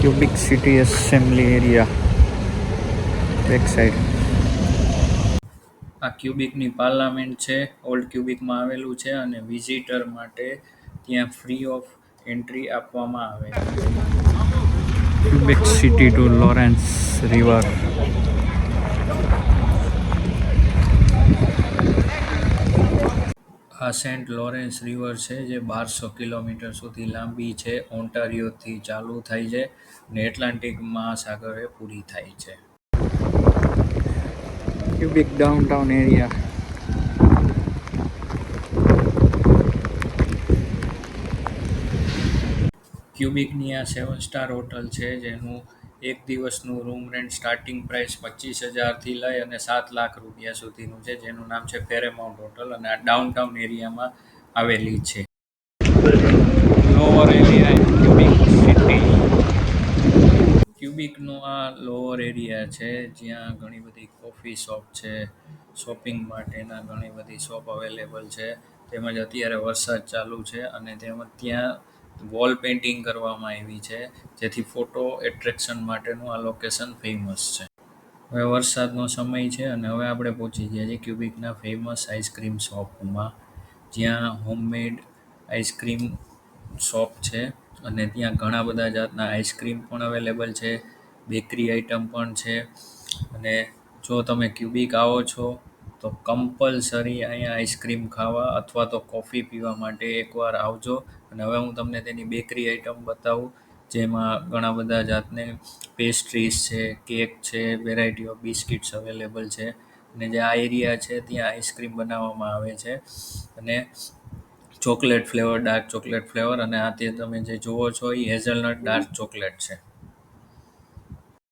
Cubic city assembly area back side. આ ક્યુબિકની parliament છે, old ક્યુબિકમાં આવેલું છે અને વિઝિટર માટે ત્યાં ફ્રી ઓફ એન્ટ્રી આપવામાં આવે છે. Quebec City to Lawrence River. આ સેન્ટ લોરેન્સ રિવર છે જે 1200 કિલોમીટર સુધી લાંબી છે. ઓન્ટારિયોથી ચાલુ થાય છે અને એટલાન્ટિક મહાસાગરે પૂરી થાય છે. Cubic downtown area. ક્યુબિકની આ 7 સ્ટાર હોટલ છે જેનું એક દિવસનું રૂમ રેન્ટ સ્ટાર્ટિંગ પ્રાઇસ 25,000થી લઈ અને 7 લાખ રૂપિયા સુધીનું છે, જેનું નામ છે પેરેમાઉન્ટ હોટલ અને આ ડાઉનટાઉન એરિયામાં આવેલી છે. Lower area in Quebec City. ક્યુબિકનો આ લોઅર એરિયા છે જ્યાં ઘણી બધી કોફી શોપ છે, શોપિંગ માટેના ઘણી બધી શોપ અવેલેબલ છે. તેમજ અત્યારે વરસાદ ચાલુ છે અને ત્યાં વોલ પેઇન્ટિંગ કરવામાં આવી છે જેથી ફોટો એટ્રેક્શન માટેનું આ લોકેશન ફેમસ છે. હવે વરસાદનો સમય છે અને હવે આપણે પહોંચી ગયા છીએ ક્યુબિકના ફેમસ આઈસ્ક્રીમ શોપમાં, જ્યાં હોમમેડ આઈસ્ક્રીમ શોપ છે અને ત્યાં ઘણા બધા જાતના આઈસ્ક્રીમ પણ અવેલેબલ છે, બેકરી આઈટમ પણ છે. અને જો તમે ક્યુબિક આવો છો તો કમ્પલસરી અહીંયા આઈસ્ક્રીમ ખાવા અથવા તો કોફી પીવા માટે એકવાર આવજો. અને હવે હું તમને તેની બેકરી આઈટમ બતાવું, જેમાં ઘણા બધા જાતને પેસ્ટ્રીઝ છે, કેક છે, વેરાયટી ઓફ બિસ્કિટ્સ અવેલેબલ છે. અને જે આ એરિયા છે ત્યાં આઈસ્ક્રીમ બનાવવામાં આવે છે અને chocolate flavour, dark chocolate flavour, અને આ તે તમે જે જુઓ છો એ હેઝલનટ ડાર્ક ચોકલેટ છે.